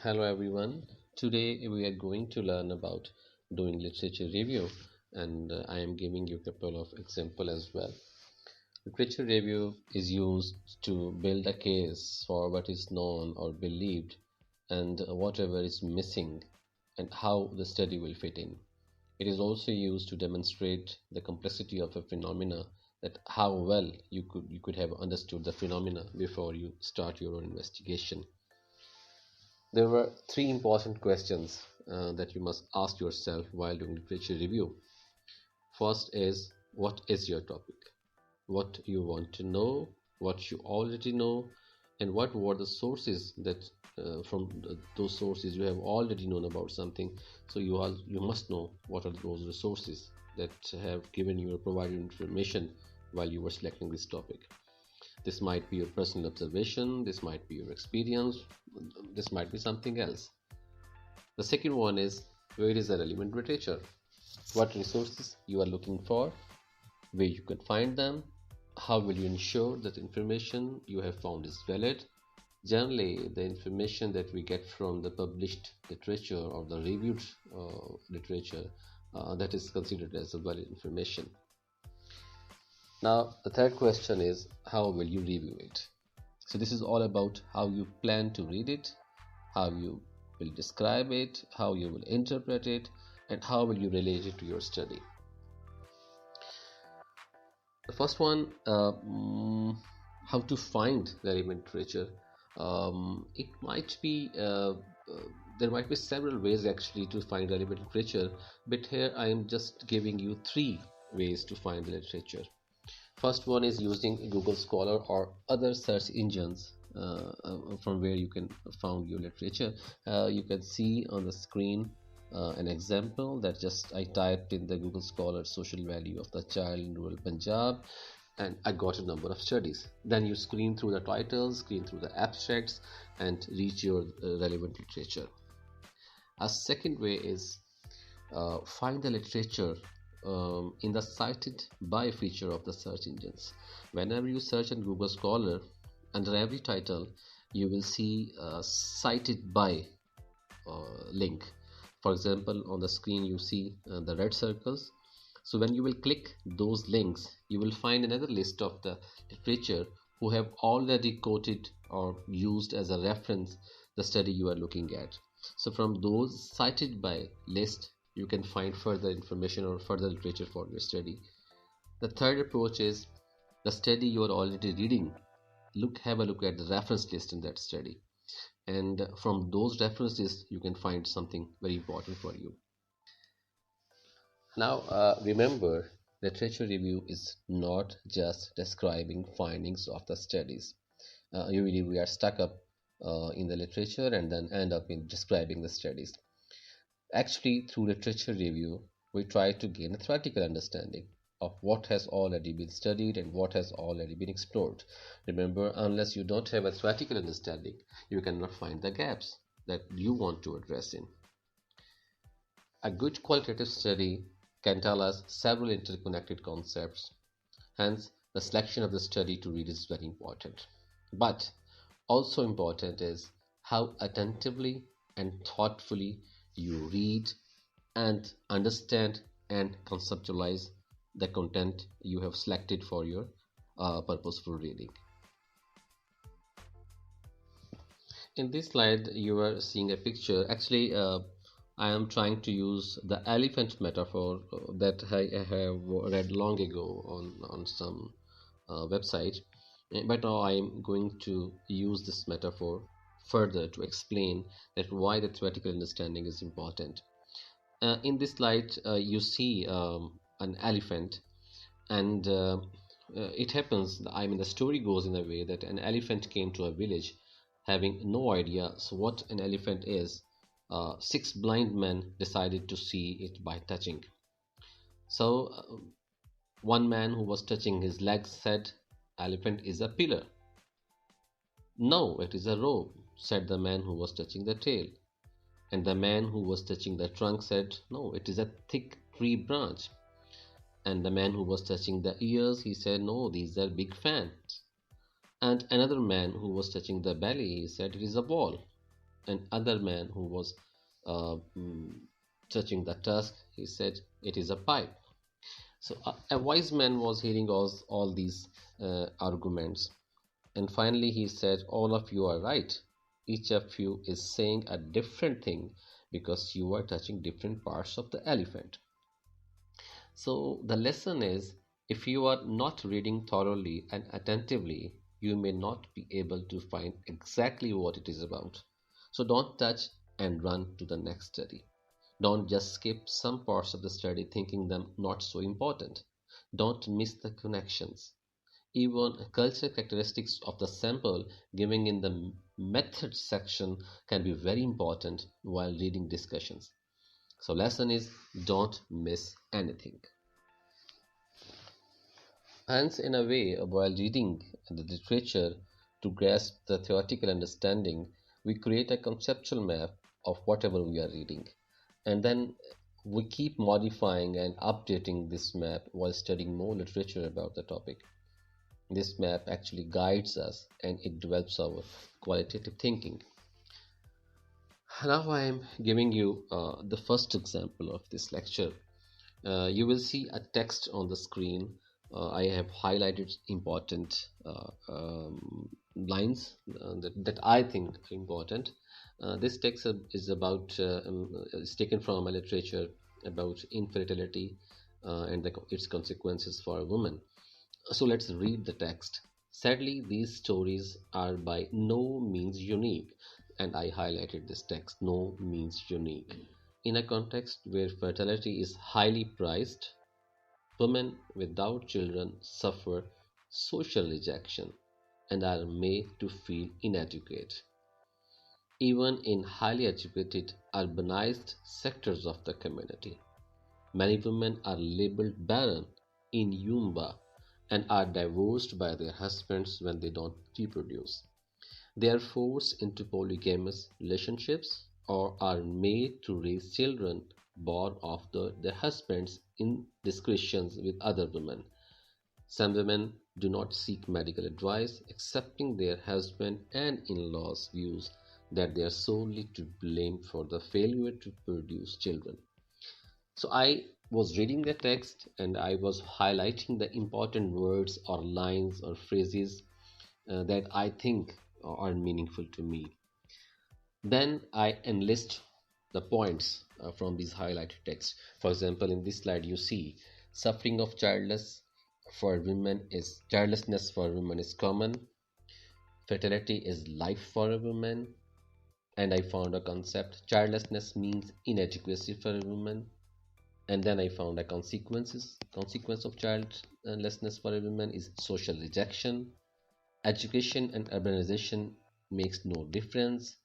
Hello everyone. Today we are going to learn about doing literature review, and I am giving you a couple of examples as well. Literature review is used to build a case for what is known or believed and whatever is missing and how the study will fit in. It is also used to demonstrate the complexity of a phenomena, that how well you could have understood the phenomena before you start your own investigation. There were three important questions that you must ask yourself while doing literature review. First is, what is your topic? What you want to know, what you already know, and what were the sources that those sources you have already known about something. So you must know what are those resources that have given you or provided information while you were selecting this topic. This might be your personal observation, this might be your experience, this might be something else. The second one is, where is the relevant literature? What resources you are looking for, where you can find them, how will you ensure that information you have found is valid? Generally, the information that we get from the published literature or the reviewed literature, that is considered as a valid information. Now, the third question is, how will you review it? So this is all about how you plan to read it, how you will describe it, how you will interpret it, and how will you relate it to your study. The first one, how to find relevant literature. It might be there might be several ways actually to find relevant literature, but here I am just giving you three ways to find the literature. First one is using Google Scholar or other search engines from where you can find your literature. You can see on the screen an example that just I typed in the Google Scholar social value of the child in rural Punjab, and I got a number of studies. Then you screen through the titles, screen through the abstracts, and reach your relevant literature. A second way is find the literature in the cited by feature of the search engines. Whenever you search on Google Scholar, under every title you will see a cited by link. For example, on the screen you see the red circles. So when you will click those links, you will find another list of the literature who have already quoted or used as a reference the study you are looking at. So from those cited by list, you can find further information or further literature for your study. The third approach is the study you are already reading. Have a look at the reference list in that study, and from those references you can find something very important for you. Now remember, literature review is not just describing findings of the studies. Usually we are stuck up in the literature and then end up in describing the studies. Actually, through literature review, we try to gain a theoretical understanding of what has already been studied and what has already been explored. Remember, unless you don't have a theoretical understanding, you cannot find the gaps that you want to address in. A good qualitative study can tell us several interconnected concepts. Hence, the selection of the study to read is very important. But also important is how attentively and thoughtfully you read and understand and conceptualize the content you have selected for your purposeful reading. In this slide you are seeing a picture. Actually I am trying to use the elephant metaphor that I have read long ago on some website, but now I am going to use this metaphor further to explain that why the theoretical understanding is important. In this slide you see an elephant, and it happens, the story goes in a way that an elephant came to a village having no idea what an elephant is. Six blind men decided to see it by touching. So one man who was touching his legs said, "Elephant is a pillar." "No, it is a rope," said the man who was touching the tail. And the man who was touching the trunk said, "No, it is a thick tree branch." And the man who was touching the ears, he said, "No, these are big fans." And another man who was touching the belly, he said, "It is a ball." an other man who was uh, mm, touching the tusk, he said, "It is a pipe." So a wise man was hearing all these arguments, and finally he said, "All of you are right. Each of you is saying a different thing because you are touching different parts of the elephant." So the lesson is, if you are not reading thoroughly and attentively, you may not be able to find exactly what it is about. So don't touch and run to the next study. Don't just skip some parts of the study thinking them not so important. Don't miss the connections. Even cultural characteristics of the sample given in the method section can be very important while reading discussions. So lesson is, don't miss anything. Hence, in a way, while reading the literature to grasp the theoretical understanding, we create a conceptual map of whatever we are reading. And then we keep modifying and updating this map while studying more literature about the topic. This map actually guides us and it develops our qualitative thinking. Now I am giving you the first example of this lecture. You will see a text on the screen. I have highlighted important lines that I think are important. This text is about is taken from a literature about infertility and its consequences for a woman. So let's read the text. Sadly, these stories are by no means unique, and I highlighted this text, no means unique. In a context where fertility is highly prized, women without children suffer social rejection and are made to feel inadequate. Even in highly educated, urbanized sectors of the community, many women are labeled barren in Yumba and are divorced by their husbands when they don't reproduce. They are forced into polygamous relationships or are made to raise children born of their husbands' indiscretions with other women. Some women do not seek medical advice, accepting their husband and in laws' views that they are solely to blame for the failure to produce children. So I was reading the text and I was highlighting the important words or lines or phrases that I think are meaningful to me. Then I enlist the points from these highlighted text. For example, in this slide you see suffering of childlessness for women is common. Fertility is life for a woman. And I found a concept. Childlessness means inadequacy for a woman. And then I found a consequence of childlessness for a woman is social rejection. Education and urbanization makes no difference.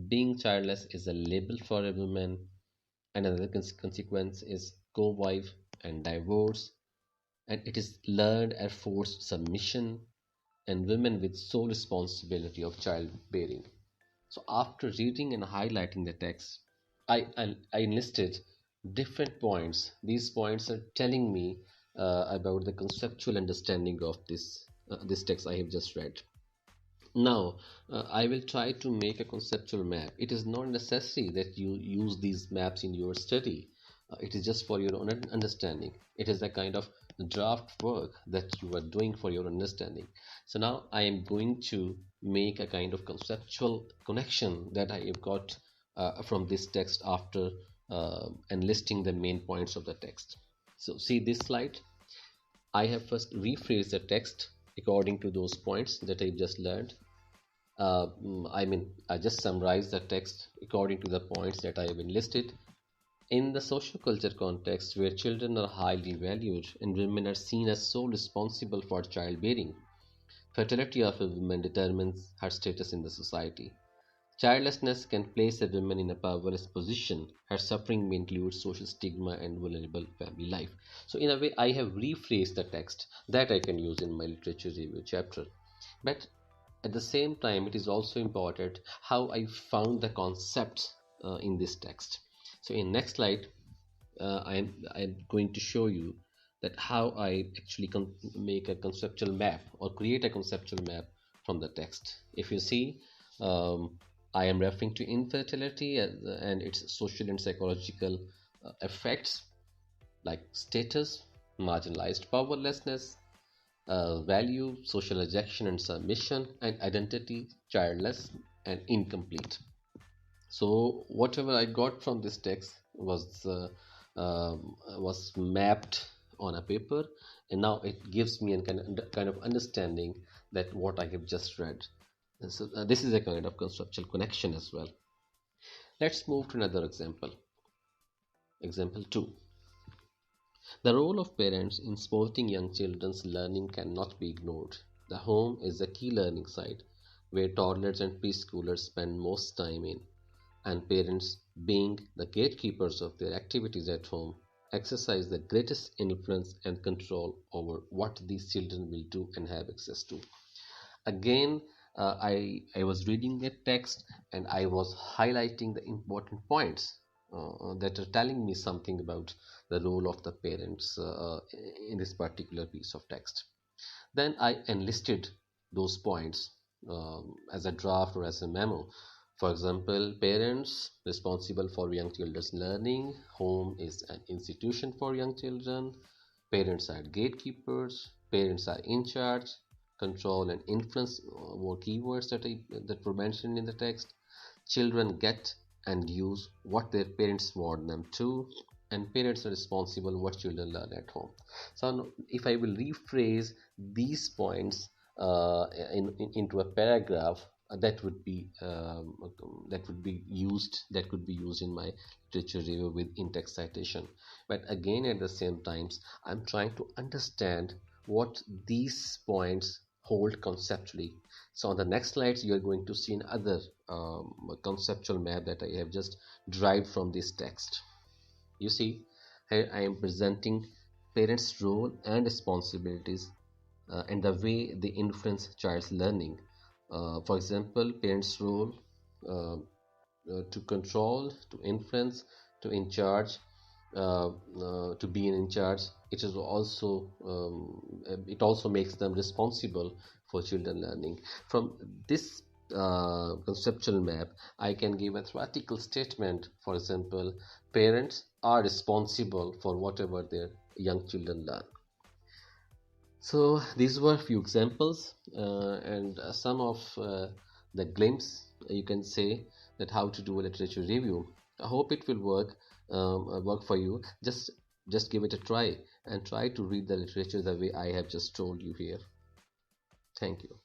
Being childless is a label for a woman. And another consequence is co-wife and divorce. And it is learned and forced submission and women with sole responsibility of childbearing. So after reading and highlighting the text, I enlisted different points. These points are telling me about the conceptual understanding of this text I have just read. Now, I will try to make a conceptual map. It is not necessary that you use these maps in your study. It is just for your own understanding. It is a kind of draft work that you are doing for your understanding. So now I am going to make a kind of conceptual connection that I have got from this text after enlisting the main points of the text. So see this slide. I have first rephrased the text according to those points that I just learned. I just summarized the text according to the points that I have enlisted. In the social culture context where children are highly valued and women are seen as so responsible for childbearing, fertility of a woman determines her status in the society. Childlessness can place a woman in a powerless position. Her suffering may include social stigma and vulnerable family life. So, in a way, I have rephrased the text that I can use in my literature review chapter. But at the same time, it is also important how I found the concepts in this text. So, in next slide, I'm going to show you that how I actually make a conceptual map or create a conceptual map from the text. If you see, um, I am referring to infertility and its social and psychological effects like status, marginalized powerlessness, value, social rejection and submission, and identity, childless and incomplete. So whatever I got from this text was mapped on a paper, and now it gives me a kind of understanding that what I have just read. And so this is a kind of conceptual connection as well. Let's move to another example. Example 2. The role of parents in supporting young children's learning cannot be ignored. The home is a key learning site where toddlers and preschoolers spend most time in, and parents, being the gatekeepers of their activities at home, exercise the greatest influence and control over what these children will do and have access to. Again, I was reading a text and I was highlighting the important points that are telling me something about the role of the parents in this particular piece of text. Then I enlisted those points as a draft or as a memo. For example, parents responsible for young children's learning, home is an institution for young children, parents are gatekeepers, parents are in charge, control and influence were keywords that were mentioned in the text. Children get and use what their parents want them to, and parents are responsible what children learn at home. So if I will rephrase these points into a paragraph, that would be used that could be used in my literature review with in-text citation. But again, at the same times, I'm trying to understand what these points hold conceptually. So on the next slides, you are going to see another conceptual map that I have just derived from this text. You see, here I am presenting parents' role and responsibilities and the way they influence child's learning. For example, parents' role to control, to influence, to in charge, to be in charge. It also makes them responsible for children learning. From this conceptual map, I can give a theoretical statement. For example, parents are responsible for whatever their young children learn. So these were a few examples and some of the glimpse, you can say, that how to do a literature review. I hope it will work for you. Just give it a try and try to read the literature the way I have just told you here. Thank you.